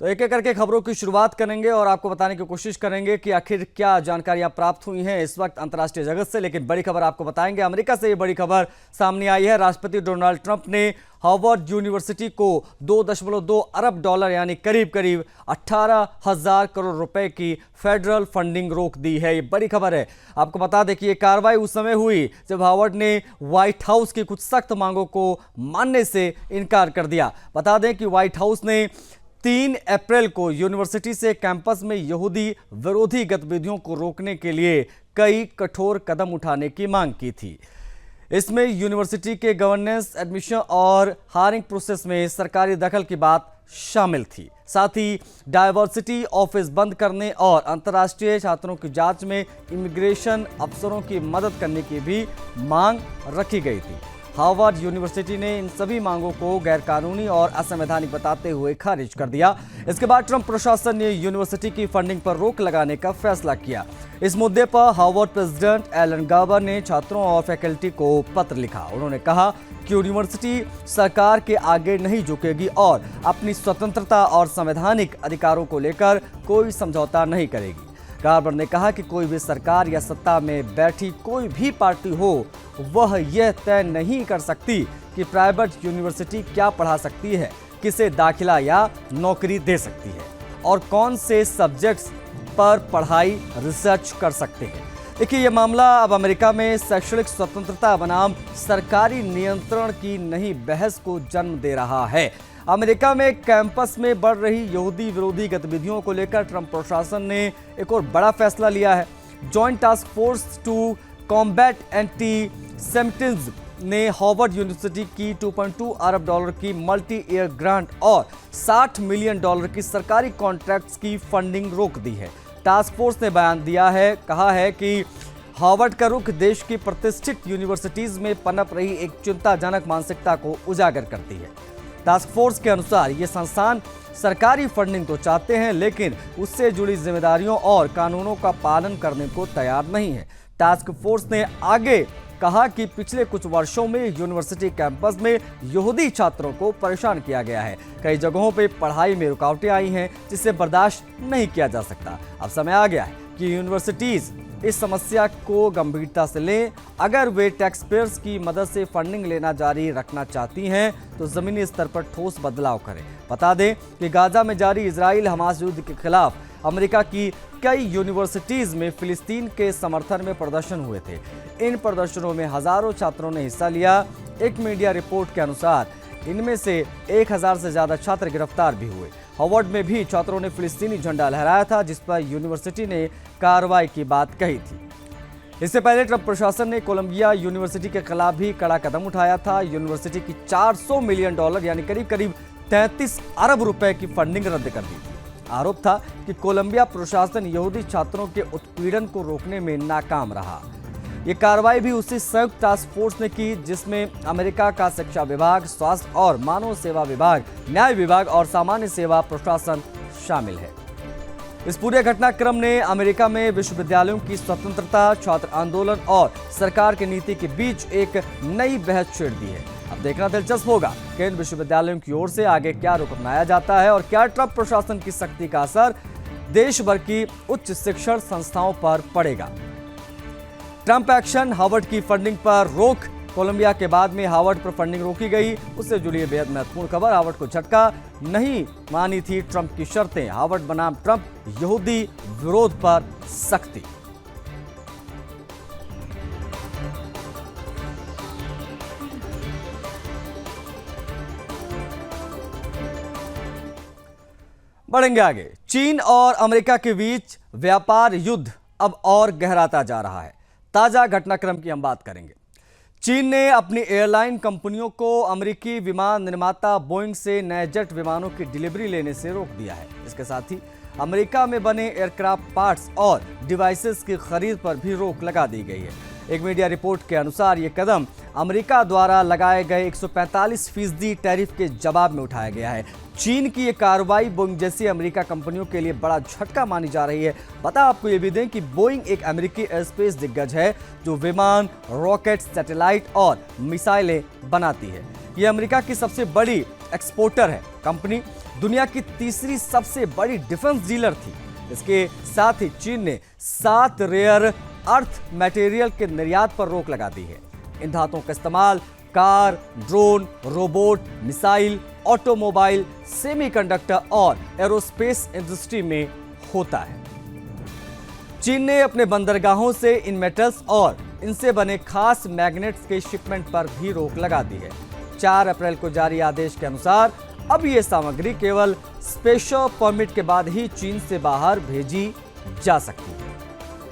तो एक एक करके खबरों की शुरुआत करेंगे और आपको बताने की कोशिश करेंगे कि आखिर क्या जानकारियां प्राप्त हुई हैं इस वक्त अंतर्राष्ट्रीय जगत से। लेकिन बड़ी खबर आपको बताएंगे, अमेरिका से ये बड़ी खबर सामने आई है। राष्ट्रपति डोनाल्ड ट्रंप ने हार्वर्ड यूनिवर्सिटी को 2.2 अरब डॉलर यानी करीब करीब 18,000 करोड़ रुपए की फेडरल फंडिंग रोक दी है। ये बड़ी खबर है। आपको बता दें कि ये कार्रवाई उस समय हुई जब हार्वर्ड ने व्हाइट हाउस की कुछ सख्त मांगों को मानने से इनकार कर दिया। बता दें कि व्हाइट हाउस ने 3 अप्रैल को यूनिवर्सिटी से कैंपस में यहूदी विरोधी गतिविधियों को रोकने के लिए कई कठोर कदम उठाने की मांग की थी। इसमें यूनिवर्सिटी के गवर्नेंस, एडमिशन और हायरिंग प्रोसेस में सरकारी दखल की बात शामिल थी। साथ ही डायवर्सिटी ऑफिस बंद करने और अंतर्राष्ट्रीय छात्रों की जांच में इमिग्रेशन अफसरों की मदद करने की भी मांग रखी गई थी। हार्वर्ड यूनिवर्सिटी ने इन सभी मांगों को गैरकानूनी और असंवैधानिक बताते हुए खारिज कर दिया। इसके बाद ट्रंप प्रशासन ने यूनिवर्सिटी की फंडिंग पर रोक लगाने का फैसला किया। इस मुद्दे पर हार्वर्ड प्रेसिडेंट एलन गार्बर ने छात्रों और फैकल्टी को पत्र लिखा। उन्होंने कहा कि यूनिवर्सिटी सरकार के आगे नहीं झुकेगी और अपनी स्वतंत्रता और संवैधानिक अधिकारों को लेकर कोई समझौता नहीं करेगी। गार्बर ने कहा कि कोई भी सरकार या सत्ता में बैठी कोई भी पार्टी हो, वह यह तय नहीं कर सकती कि प्राइवेट यूनिवर्सिटी क्या पढ़ा सकती है, किसे दाखिला या नौकरी दे सकती है और कौन से सब्जेक्ट्स पर पढ़ाई रिसर्च कर सकते हैं। देखिए, यह मामला अब अमेरिका में शैक्षणिक स्वतंत्रता बनाम सरकारी नियंत्रण की नई बहस को जन्म दे रहा है। अमेरिका में कैंपस में बढ़ रही यहूदी विरोधी गतिविधियों को लेकर ट्रंप प्रशासन ने एक और बड़ा फैसला लिया है। Joint task force to combat antisemitism ने हार्वर्ड यूनिवर्सिटी की 2.2 अरब डॉलर की मल्टी ईयर ग्रांट और 60 मिलियन डॉलर की सरकारी कॉन्ट्रैक्ट्स की फंडिंग रोक दी है। टास्क फोर्स ने बयान दिया है, कहा है कि हार्वर्ड का रुख देश की प्रतिष्ठित यूनिवर्सिटीज में पनप रही एक चिंताजनक मानसिकता को उजागर करती है। टास्क फोर्स के अनुसार ये संस्थान सरकारी फंडिंग तो चाहते हैं, लेकिन उससे जुड़ी जिम्मेदारियों और कानूनों का पालन करने को तैयार नहीं है। टास्क फोर्स ने आगे कहा कि पिछले कुछ वर्षों में यूनिवर्सिटी कैंपस में यहूदी छात्रों को परेशान किया गया है। कई जगहों पे पढ़ाई में रुकावटें आई हैं, जिसे बर्दाश्त नहीं किया जा सकता। अब समय आ गया है कि यूनिवर्सिटीज इस समस्या को गंभीरता से लें। अगर वे टैक्स पेयर्स की मदद से फंडिंग लेना जारी रखना चाहती हैं तो जमीनी स्तर पर ठोस बदलाव करें। बता दें कि गाजा में जारी इजराइल हमास युद्ध के खिलाफ अमेरिका की कई यूनिवर्सिटीज में फिलिस्तीन के समर्थन में प्रदर्शन हुए थे। इन प्रदर्शनों में हजारों छात्रों ने हिस्सा लिया। एक मीडिया रिपोर्ट के अनुसार इनमें से 1000 से ज्यादा छात्र गिरफ्तार भी हुए। हार्वर्ड में भी छात्रों ने फिलिस्तीनी झंडा लहराया था, जिस पर यूनिवर्सिटी ने कार्रवाई की बात कही थी। इससे पहले ट्रंप प्रशासन ने कोलंबिया यूनिवर्सिटी के खिलाफ भी कड़ा कदम उठाया था। यूनिवर्सिटी की 400 मिलियन डॉलर यानी करीब करीब 33 अरब रुपए की फंडिंग रद्द कर दी थी। आरोप था कि कोलंबिया प्रशासन यहूदी छात्रों के उत्पीड़न को रोकने में नाकाम रहा। ये कार्रवाई भी उसी संयुक्त टास्क फोर्स ने की जिसमें अमेरिका का शिक्षा विभाग, स्वास्थ्य और मानव सेवा विभाग, न्याय विभाग और सामान्य सेवा प्रशासन शामिल है। इस पूरे घटनाक्रम ने अमेरिका में विश्वविद्यालयों की स्वतंत्रता, छात्र आंदोलन और सरकार की नीति के बीच एक नई बहस छेड़ दी है। अब देखना दिलचस्प होगा कि इन विश्वविद्यालयों की ओर से आगे क्या रुख अपनाया जाता है और क्या ट्रंप प्रशासन की सख्ती का असर देश भर की उच्च शिक्षण संस्थाओं पर पड़ेगा। ट्रंप एक्शन, हार्वर्ड की फंडिंग पर रोक। कोलंबिया के बाद में हार्वर्ड पर फंडिंग रोकी गई, उससे जुड़ी बेहद महत्वपूर्ण खबर। हार्वर्ड को झटका, नहीं मानी थी ट्रंप की शर्तें। हार्वर्ड बनाम ट्रंप, यहूदी विरोध पर सख्ती। बढ़ेंगे आगे। चीन और अमेरिका के बीच व्यापार युद्ध अब और गहराता जा रहा है। ताजा घटनाक्रम की हम बात करेंगे। चीन ने अपनी एयरलाइन कंपनियों को अमेरिकी विमान निर्माता बोइंग से नए जेट विमानों की डिलीवरी लेने से रोक दिया है। इसके साथ ही अमेरिका में बने एयरक्राफ्ट पार्ट्स और डिवाइसेस की खरीद पर भी रोक लगा दी गई है। एक मीडिया रिपोर्ट के अनुसार ये कदम अमेरिका द्वारा लगाए गए 145% टैरिफ के जवाब में उठाया गया है। चीन की ये कार्रवाई बोइंग जैसी अमेरिका कंपनियों के लिए बड़ा झटका मानी जा रही है। बता आपको ये भी दें कि बोइंग एक अमेरिकी एयरस्पेस दिग्गज है जो विमान, रॉकेट, सैटेलाइट और मिसाइलें बनाती है। ये अमेरिका की सबसे बड़ी एक्सपोर्टर है। कंपनी दुनिया की तीसरी सबसे बड़ी डिफेंस डीलर थी। इसके साथ ही चीन ने 7 रेयर अर्थ मटेरियल के निर्यात पर रोक लगा दी है। इन धातुओं का इस्तेमाल car, drone, robot, missile, automobile, semiconductor और एरोस्पेस इंडस्ट्री में होता है। चीन ने अपने बंदरगाहों से इन मेटल्स और इनसे बने खास मैग्नेट्स के शिपमेंट पर भी रोक लगा दी है। 4 अप्रैल को जारी आदेश के अनुसार अब ये सामग्री केवल स्पेशल परमिट के बाद ही चीन से बाहर भेजी जा सकती है।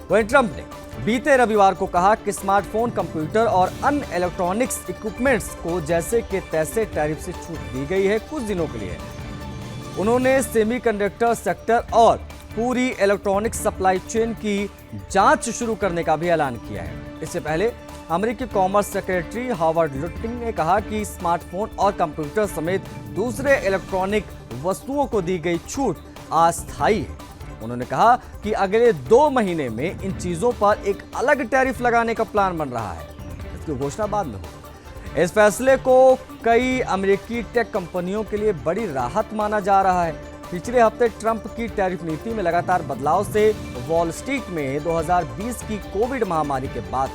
वहीं ट्रंप ने बीते रविवार को कहा कि स्मार्टफोन, कंप्यूटर और अन्य इलेक्ट्रॉनिक्स इक्विपमेंट्स को जैसे के तैसे टैरिफ से छूट दी गई है कुछ दिनों के लिए। उन्होंने सेमीकंडक्टर सेक्टर और पूरी इलेक्ट्रॉनिक सप्लाई चेन की जांच शुरू करने का भी ऐलान किया है। इससे पहले अमेरिकी कॉमर्स सेक्रेटरी हार्वर्ड लुटिंग ने कहा कि स्मार्टफोन और कंप्यूटर समेत दूसरे इलेक्ट्रॉनिक वस्तुओं को दी गई छूट अस्थायी है। उन्होंने कहा कि अगले 2 महीने में इन चीजों पर एक अलग टैरिफ लगाने का प्लान बन रहा है। इसकी घोषणा बाद में होगी। इस फैसले को कई अमेरिकी टेक कंपनियों के लिए बड़ी राहत माना जा रहा है। पिछले हफ्ते ट्रंप की टैरिफ नीति में लगातार बदलाव से वॉल स्ट्रीट में 2020 की कोविड महामारी के बाद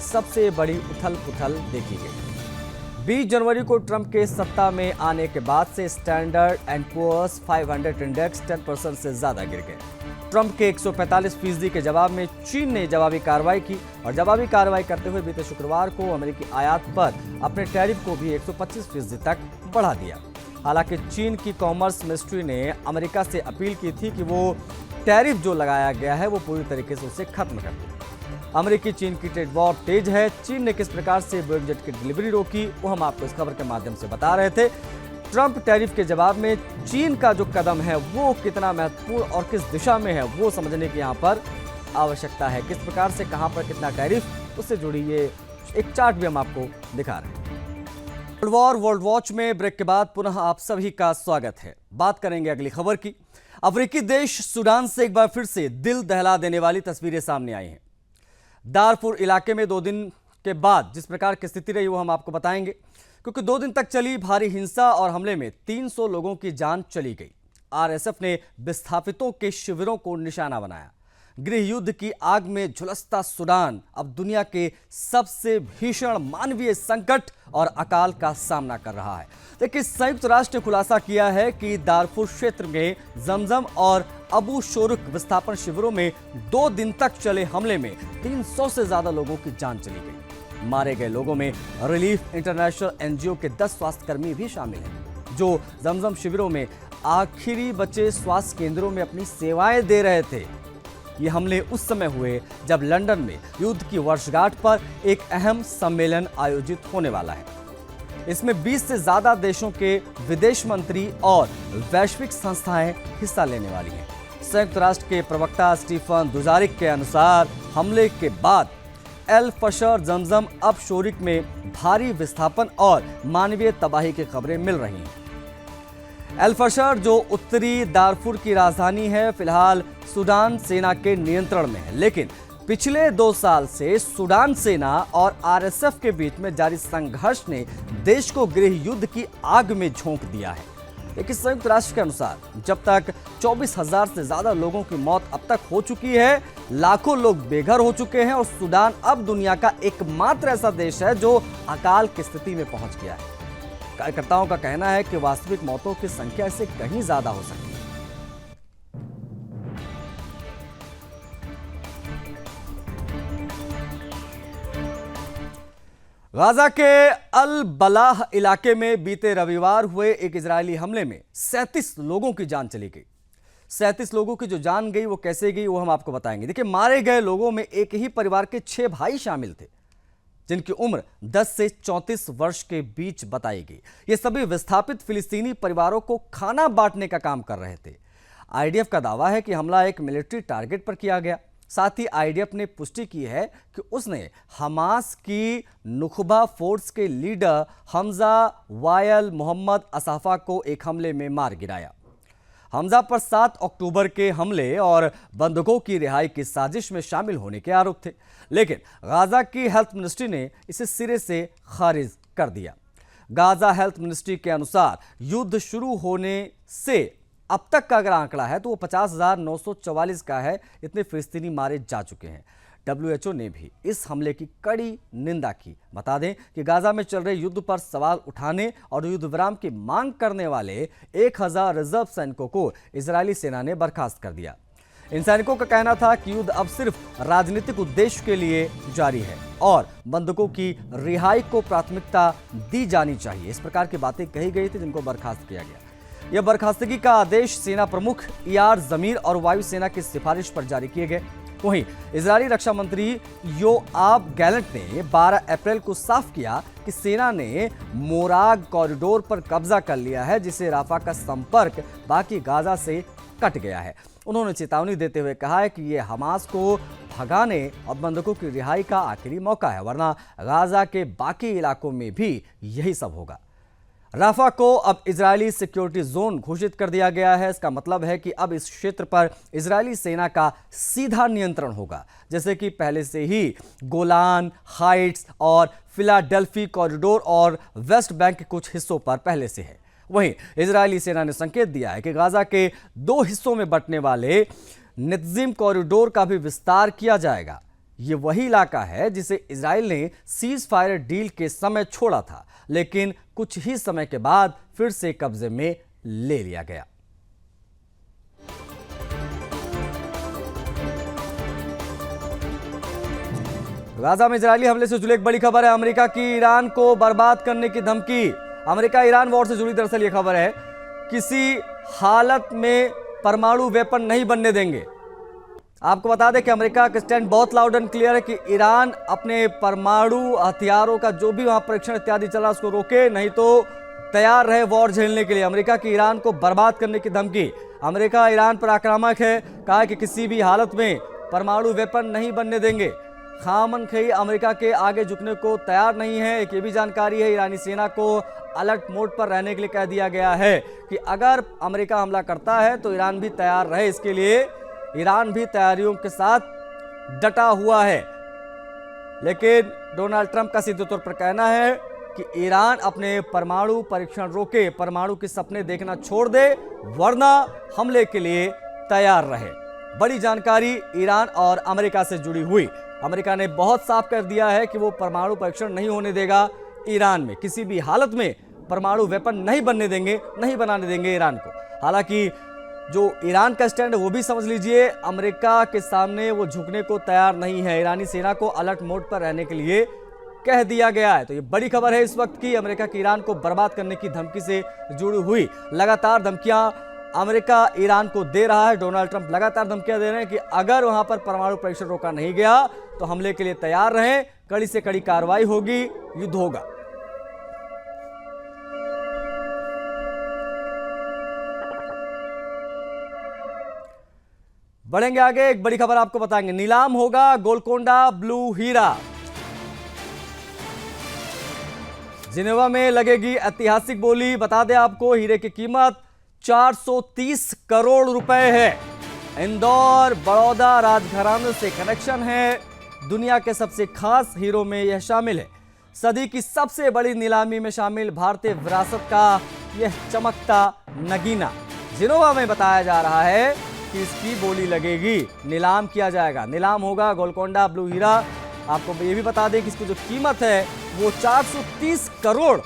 सबसे बड़ी उथल-पुथल देखी गई। 20 जनवरी को ट्रंप के सत्ता में आने के बाद से स्टैंडर्ड एंड पुअर्स 500 इंडेक्स 10% से ज्यादा गिर गए। ट्रंप के 145% के जवाब में चीन ने जवाबी कार्रवाई की और जवाबी कार्रवाई करते हुए बीते शुक्रवार को अमेरिकी आयात पर अपने टैरिफ को भी 125% तक बढ़ा दिया। हालांकि चीन की कॉमर्स मिनिस्ट्री ने अमेरिका से अपील की थी कि वो टैरिफ जो लगाया गया है वो पूरी तरीके से उसे खत्म कर दे। अमेरिकी चीन की ट्रेड वॉर तेज है। चीन ने किस प्रकार से बोइंग जेट की डिलीवरी रोकी वो हम आपको इस खबर के माध्यम से बता रहे थे। ट्रंप टैरिफ के जवाब में चीन का जो कदम है वो कितना महत्वपूर्ण और किस दिशा में है वो समझने की यहाँ पर आवश्यकता है। किस प्रकार से कहाँ पर कितना टैरिफ, उससे जुड़ी ये एक चार्ट भी हम आपको दिखा रहे हैं। वर्ल्ड वॉर वर्ल्ड वॉच में ब्रेक के बाद पुनः आप सभी का स्वागत है। बात करेंगे अगली खबर की। अफ्रीकी देश सूडान से एक बार फिर से दिल दहला देने वाली तस्वीरें सामने आई हैं। दारफुर इलाके में 2 दिन के बाद जिस प्रकार की स्थिति रही वो हम आपको बताएंगे, क्योंकि 2 दिन तक चली भारी हिंसा और हमले में 300 लोगों की जान चली गई। आरएसएफ ने विस्थापितों के शिविरों को निशाना बनाया। गृह युद्ध की आग में झुलसता सूडान अब दुनिया के सबसे भीषण मानवीय संकट और अकाल का सामना कर रहा है। देखिए, संयुक्त राष्ट्र ने खुलासा किया है कि दारफुर क्षेत्र में जमजम और अबू शोरुक विस्थापन शिविरों में 2 दिन तक चले हमले में 300 से ज्यादा लोगों की जान चली गई। मारे गए लोगों में रिलीफ इंटरनेशनल एनजीओ के 10 स्वास्थ्यकर्मी भी शामिल हैं, जो जमजम शिविरों में आखिरी बचे स्वास्थ्य केंद्रों में अपनी सेवाएं दे रहे थे। ये हमले उस समय हुए जब लंदन में युद्ध की वर्षगांठ पर एक अहम सम्मेलन आयोजित होने वाला है। इसमें 20 से ज्यादा देशों के विदेश मंत्री और वैश्विक संस्थाएं हिस्सा लेने वाली हैं। संयुक्त राष्ट्र के प्रवक्ता स्टीफन दुजारिक के अनुसार हमले के बाद एल फशर, जमजम, अब शोरिक में भारी विस्थापन और मानवीय तबाही की खबरें मिल रही हैं। एल फशर, जो उत्तरी दारफुर की राजधानी है, फिलहाल सूडान सेना के नियंत्रण में है, लेकिन पिछले 2 साल से सूडान सेना और आरएसएफ के बीच में जारी संघर्ष ने देश को गृह युद्ध की आग में झोंक दिया है। लेकिन संयुक्त राष्ट्र के अनुसार जब तक 24,000 से ज्यादा लोगों की मौत अब तक हो चुकी है, लाखों लोग बेघर हो चुके हैं और सूडान अब दुनिया का एकमात्र ऐसा देश है जो अकाल की स्थिति में पहुंच गया है। कार्यकर्ताओं का कहना है कि वास्तविक मौतों की संख्या इससे कहीं ज्यादा हो सकती है। गाजा के अल बलाह इलाके में बीते रविवार हुए एक इजरायली हमले में 37 लोगों की जान चली गई। 37 लोगों की जो जान गई वो कैसे गई वो हम आपको बताएंगे। देखिए, मारे गए लोगों में एक ही परिवार के 6 भाई शामिल थे, जिनकी उम्र 10 से 34 वर्ष के बीच बताई गई। ये सभी विस्थापित फिलिस्तीनी परिवारों को खाना बांटने का काम कर रहे थे। आईडीएफ का दावा है कि हमला एक मिलिट्री टारगेट पर किया गया। साथ ही आईडीएफ ने पुष्टि की है कि उसने हमास की नुखबा फोर्स के लीडर हमजा वायल मोहम्मद असाफा को एक हमले में मार गिराया। हमजा पर 7 अक्टूबर के हमले और बंधकों की रिहाई की साजिश में शामिल होने के आरोप थे, लेकिन गाजा की हेल्थ मिनिस्ट्री ने इसे सिरे से खारिज कर दिया। गाजा हेल्थ मिनिस्ट्री के अनुसार युद्ध शुरू होने से अब तक का अगर आंकड़ा है तो वो 50,944 का है। इतने फिलिस्तीनी मारे जा चुके हैं। WHO ने भी इस हमले की कड़ी निंदा की। बता दें कि गाजा में चल रहे युद्ध पर सवाल उठाने और युद्ध विराम की मांग करने वाले 1000 रिजर्व सैनिकों को इजरायली सेना ने बर्खास्त कर दिया। इन सैनिकों का कहना था कि युद्ध अब सिर्फ राजनीतिक उद्देश्य के लिए जारी है और बंधकों की रिहाई को प्राथमिकता दी जानी चाहिए। इस प्रकार की बातें कही गई थी जिनको बर्खास्त किया गया। यह बर्खास्तगी का आदेश सेना प्रमुख यार जमीर और वायुसेना की सिफारिश पर जारी किए गए। वहीं इजरायली रक्षा मंत्री योआव गैलेंट ने 12 अप्रैल को साफ किया कि सेना ने मोराग कॉरिडोर पर कब्जा कर लिया है, जिससे राफा का संपर्क बाकी गाजा से कट गया है। उन्होंने चेतावनी देते हुए कहा है कि यह हमास को भगाने और बंधकों की रिहाई का आखिरी मौका है, वरना गाजा के बाकी इलाकों में भी यही सब होगा। राफा को अब इजरायली सिक्योरिटी जोन घोषित कर दिया गया है। इसका मतलब है कि अब इस क्षेत्र पर इजरायली सेना का सीधा नियंत्रण होगा, जैसे कि पहले से ही गोलान हाइट्स और फिलाडेल्फी कॉरिडोर और वेस्ट बैंक के कुछ हिस्सों पर पहले से है। वहीं इजरायली सेना ने संकेत दिया है कि गाजा के 2 हिस्सों में बंटने वाले नित्जिम कॉरिडोर का भी विस्तार किया जाएगा। ये वही इलाका है जिसे इजराइल ने सीज फायर डील के समय छोड़ा था, लेकिन कुछ ही समय के बाद फिर से कब्जे में ले लिया गया। गाजा में इजरायली हमले से जुड़ी एक बड़ी खबर है। अमेरिका की ईरान को बर्बाद करने की धमकी। अमेरिका ईरान वॉर से जुड़ी दरअसल यह खबर है, किसी हालत में परमाणु वेपन नहीं बनने देंगे। आपको बता दें कि अमेरिका का स्टैंड बहुत लाउड एंड क्लियर है कि ईरान अपने परमाणु हथियारों का जो भी वहां परीक्षण इत्यादि चला उसको रोके, नहीं तो तैयार रहे वॉर झेलने के लिए। अमेरिका की ईरान को बर्बाद करने की धमकी। अमेरिका ईरान पर आक्रामक है, कहा कि किसी भी हालत में परमाणु वेपन नहीं बनने देंगे। खामनखई अमेरिका के आगे झुकने को तैयार नहीं है। एक ये भी जानकारी है, ईरानी सेना को अलर्ट मोड पर रहने के लिए कह दिया गया है कि अगर अमेरिका हमला करता है तो ईरान भी तैयार रहे। इसके लिए ईरान भी तैयारियों के साथ डटा हुआ है। लेकिन डोनाल्ड ट्रंप का सीधे तौर पर कहना है कि ईरान अपने परमाणु परीक्षण रोके, परमाणु के सपने देखना छोड़ दे, वरना हमले के लिए तैयार रहे। बड़ी जानकारी ईरान और अमेरिका से जुड़ी हुई। अमेरिका ने बहुत साफ कर दिया है कि वो परमाणु परीक्षण नहीं होने देगा ईरान में, किसी भी हालत में परमाणु वेपन नहीं बनने देंगे, नहीं बनाने देंगे ईरान को। हालांकि जो ईरान का स्टैंड है वो भी समझ लीजिए, अमेरिका के सामने वो झुकने को तैयार नहीं है। ईरानी सेना को अलर्ट मोड पर रहने के लिए कह दिया गया है। तो ये बड़ी खबर है इस वक्त की, अमेरिका की ईरान को बर्बाद करने की धमकी से जुड़ी हुई। लगातार धमकियां अमेरिका ईरान को दे रहा है। डोनाल्ड ट्रंप लगातार धमकियां दे रहे हैं कि अगर वहां पर परमाणु परीक्षण रोका नहीं गया तो हमले के लिए तैयार रहें, कड़ी से कड़ी कार्रवाई होगी, युद्ध होगा। बढ़ेंगे आगे, एक बड़ी खबर आपको बताएंगे। नीलाम होगा गोलकोंडा ब्लू हीरा। जिनेवा में लगेगी ऐतिहासिक बोली। बता दें आपको, हीरे की कीमत 430 करोड़ रुपए है। इंदौर बड़ौदा राजघराने से कनेक्शन है। दुनिया के सबसे खास हीरो में यह शामिल है। सदी की सबसे बड़ी नीलामी में शामिल भारतीय विरासत का यह चमकता नगीना। जिनेवा में बताया जा रहा है कि इसकी बोली लगेगी, नीलाम किया जाएगा। नीलाम होगा गोलकोंडा ब्लू हीरा। आपको ये भी बता दें कि इसकी जो कीमत है वो 430 करोड़